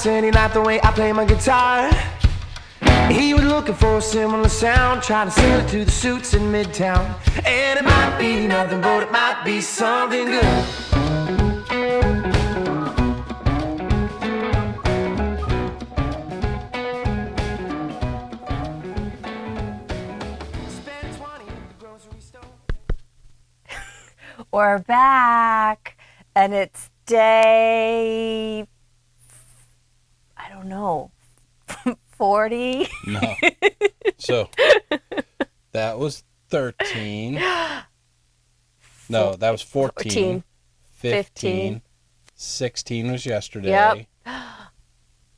said he liked the way I play my guitar. He was looking for a similar sound, trying to sell it to the suits in Midtown. And it might be nothing, but it might be something good. Spend 20 at the grocery store. We're back, and it's day, I don't know, 40? No. So, that was 13. No, that was 14. 15. 16 was yesterday. Yep.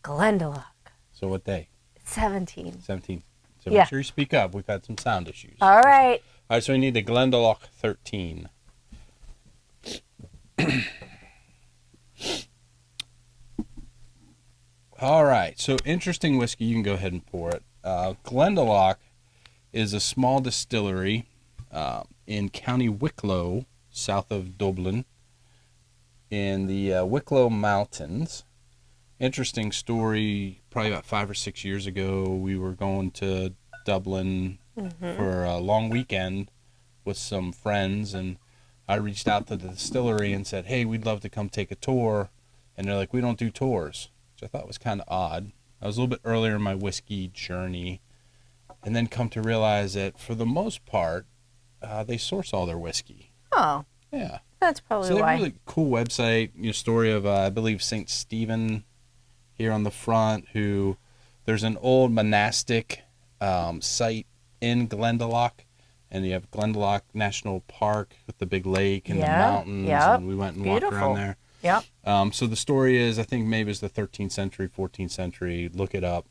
Glendalough. So what day? 17. 17. So Yeah. make sure you speak up. We've had some sound issues. All right. All right, so we need a Glendalough 13. All right, so interesting whiskey. You can go ahead and pour it. Glendalough is a small distillery in County Wicklow, south of Dublin, in the Wicklow Mountains. Interesting story. Probably about 5 or 6 years ago, we were going to Dublin for a long weekend with some friends, and I reached out to the distillery and said, hey, we'd love to come take a tour. And they're like, we don't do tours, which I thought was kind of odd. I was a little bit earlier in my whiskey journey, and then come to realize that for the most part, they source all their whiskey. Oh. Yeah. That's probably So they why. have a really cool website, story of, I believe, St. Stephen here on the front, who there's an old monastic site in Glendalough, and you have Glendalough National Park with the big lake and the mountains, and we went and walked around there. Yep. So the story is, I think maybe it's the 13th century, 14th century. Look it up.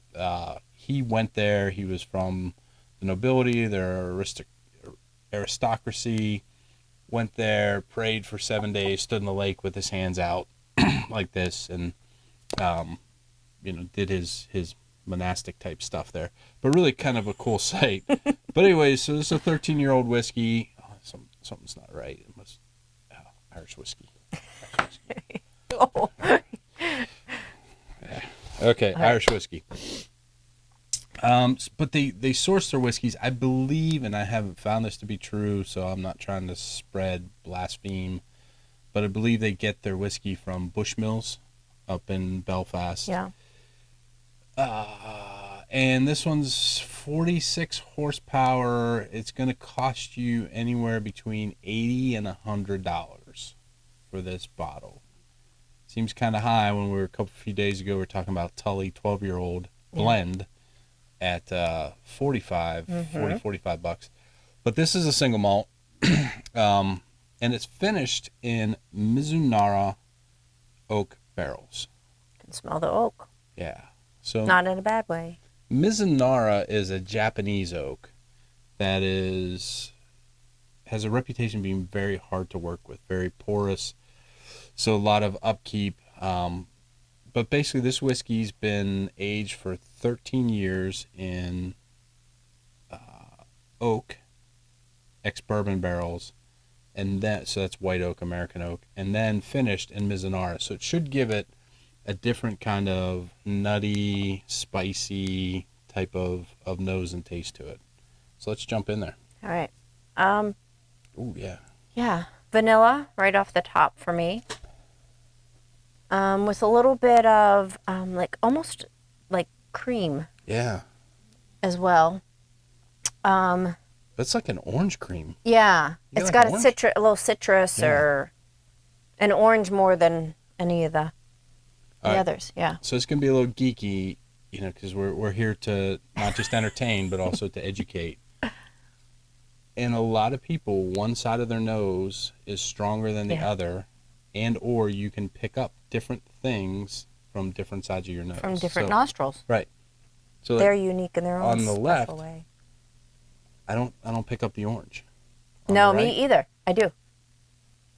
He went there. He was from the nobility, their aristocracy. Went there, prayed for 7 days, stood in the lake with his hands out like this, and did his monastic type stuff there. But really kind of a cool site. But anyways, so this is a 13-year-old whiskey. Oh, something's not right. It must Irish whiskey. Oh. Yeah. Okay, Irish whiskey. But they source their whiskeys, I believe, and I haven't found this to be true, so I'm not trying to spread blaspheme, but I believe they get their whiskey from Bushmills up in Belfast. Yeah. And this one's 46 horsepower. It's going to cost you anywhere between $80 and $100 for this bottle. Seems kind of high when we were a few days ago, we were talking about Tully 12-year-old blend at 45 bucks. But this is a single malt, and it's finished in Mizunara oak barrels. You can smell the oak. Yeah. So Not in a bad way. Mizunara is a Japanese oak that has a reputation of being very hard to work with, very porous, so a lot of upkeep. But basically, this whiskey's been aged for 13 years in oak, ex-bourbon barrels, and so that's white oak, American oak, and then finished in Mizunara. So it should give it a different kind of nutty, spicy type of nose and taste to it. So let's jump in there. All right. Ooh, yeah. Yeah. Vanilla right off the top for me. With a little bit of almost like cream Yeah. as well. It's like an orange cream. Yeah. You It's like got orange? a little citrus Yeah. or an orange more than any of the All right. others. Yeah. So it's going to be a little geeky, because we're here to not just entertain, but also to educate. And a lot of people, one side of their nose is stronger than the other, and or you can pick up different things from different sides of your nose. From different nostrils. Right. So They're unique in their own on the special left, way. I don't pick up the orange. On No, the right, me either. I do.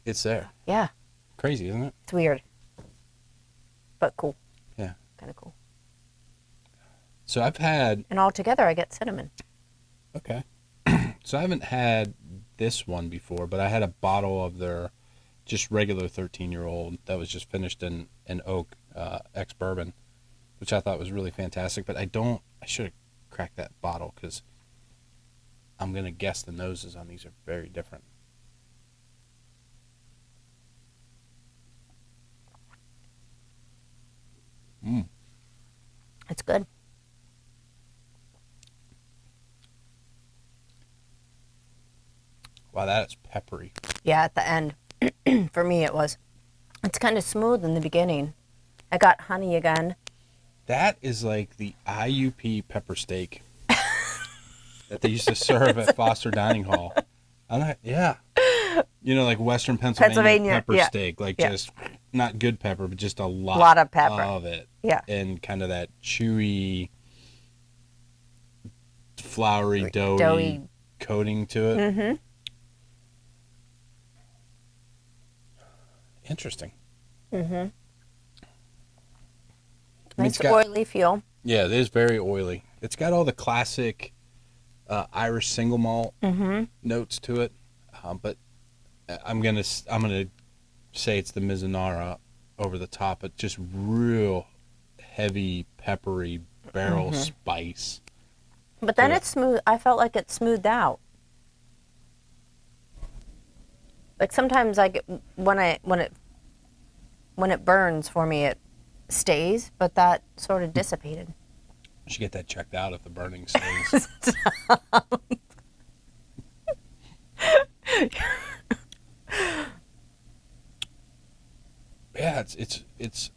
It's there. Yeah. Crazy, isn't it? It's weird. But cool. Yeah. Kind of cool. So I've had... And all together I get cinnamon. Okay. So I haven't had this one before, but I had a bottle of their just regular 13-year-old that was just finished in oak ex-bourbon. which I thought was really fantastic. But I should have cracked that bottle because I'm going to guess the noses on these are very different. It's good. Wow, that is peppery. Yeah, at the end. For me, it was. It's kind of smooth in the beginning. I got honey again. That is like the IUP pepper steak that they used to serve at Foster Dining Hall. Yeah. Like Western Pennsylvania pepper steak. Like just not good pepper, but just a lot of pepper of it. Yeah. And kind of that chewy, floury, doughy coating to it. Mm-hmm. Interesting. Mm-hmm. Nice oily feel. Yeah, it is very oily. It's got all the classic Irish single malt notes to it, but I'm gonna say it's the Mizunara over the top. But just real heavy, peppery barrel spice. But then it's smooth. I felt like it smoothed out. Like sometimes I get when it burns for me, it stays, but that sort of dissipated. You should get that checked out if the burning stays. Yeah, it's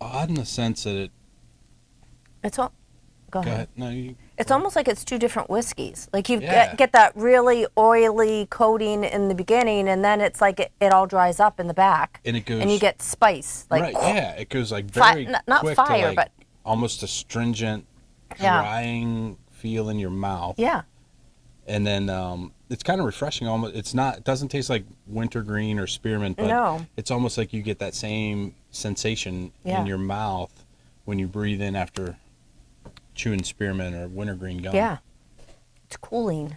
odd in the sense that It's all. Go ahead. No, it's almost like it's two different whiskeys. Like you get that really oily coating in the beginning, and then it's like it all dries up in the back, and it goes, and you get spice. Like right, yeah, it goes like very not quick fire, to like but almost astringent, drying feel in your mouth. Yeah. And then it's kind of refreshing. Almost, it doesn't taste like wintergreen or spearmint, but it's almost like you get that same sensation in your mouth when you breathe in after chewing spearmint or wintergreen gum. Yeah, it's cooling.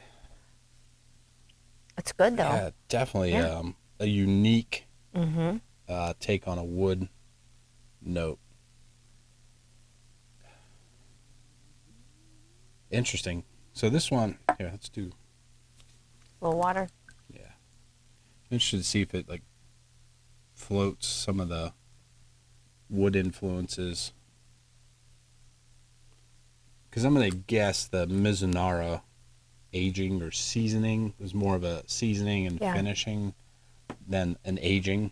It's good though. Yeah, definitely a unique take on a wood note. Interesting. So this one, here, let's do a little water. Yeah. I'm interested to see if it like floats some of the wood influences. Because I'm going to guess the Mizunara aging or seasoning was more of a seasoning and finishing than an aging.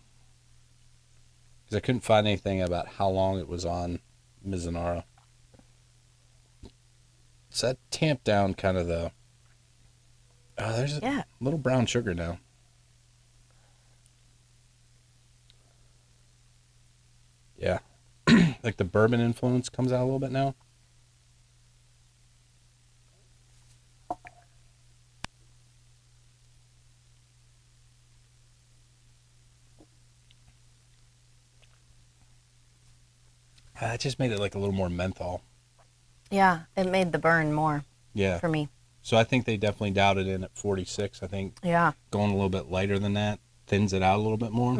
Because I couldn't find anything about how long it was on Mizunara. So that tamped down kind of the... Oh, there's a little brown sugar now. Yeah. Like the bourbon influence comes out a little bit now. That just made it like a little more menthol. Yeah, it made the burn more. Yeah. For me. So I think they definitely dialed it in at 46. I think going a little bit lighter than that thins it out a little bit more.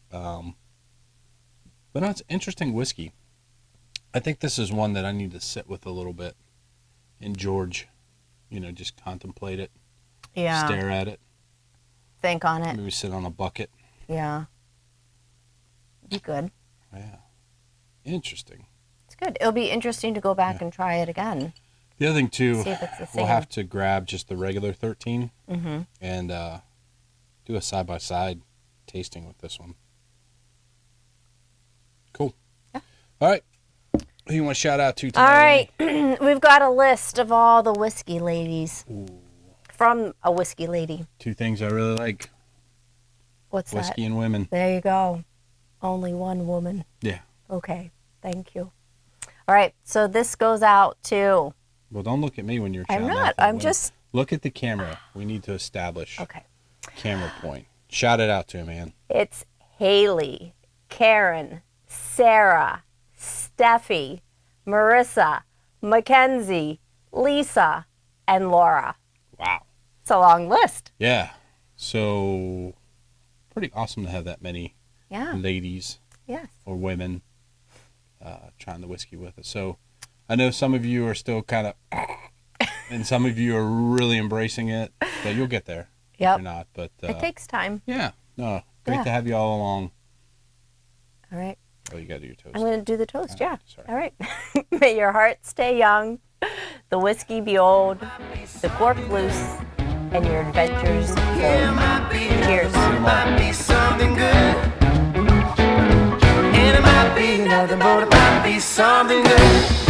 But no, it's interesting whiskey. I think this is one that I need to sit with a little bit and George, just contemplate it. Yeah. Stare at it. Think on it. Maybe sit on a bucket. Yeah. Be good. Yeah. Interesting. It's good. It'll be interesting to go back and try it again. The other thing, too, see if it's the same. We'll have to grab just the regular 13 and do a side-by-side tasting with this one. Cool. Yeah. All right. Who do you want to shout out to today? All right. We've got a list of all the whiskey ladies. Ooh. From a whiskey lady. Two things I really like. What's whiskey and women. There you go. Only one woman. Yeah. Okay. Thank you. All right. So this goes out to... Well, don't look at me when you're shouting I'm out not. for I'm women. just... Look at the camera. We need to establish camera Okay. point. Shout it out to him, man. It's Haley, Karen, Sarah, Steffi, Marissa, Mackenzie, Lisa, and Laura. Wow. It's a long list. Yeah. So, pretty awesome to have that many ladies Yes. or women trying the whiskey with it. So I know some of you are still kind of, and some of you are really embracing it, but you'll get there. Yep. If you're not, but It takes time. yeah, no, great Yeah. to have you all along. All right. Oh, you got to do your toast. I'm going to do the toast, yeah. Sorry. All right. May your heart stay young, the whiskey be old, the cork loose, and your adventures full. Cheers. It might be something good. And it might be nothing, but it might be something good.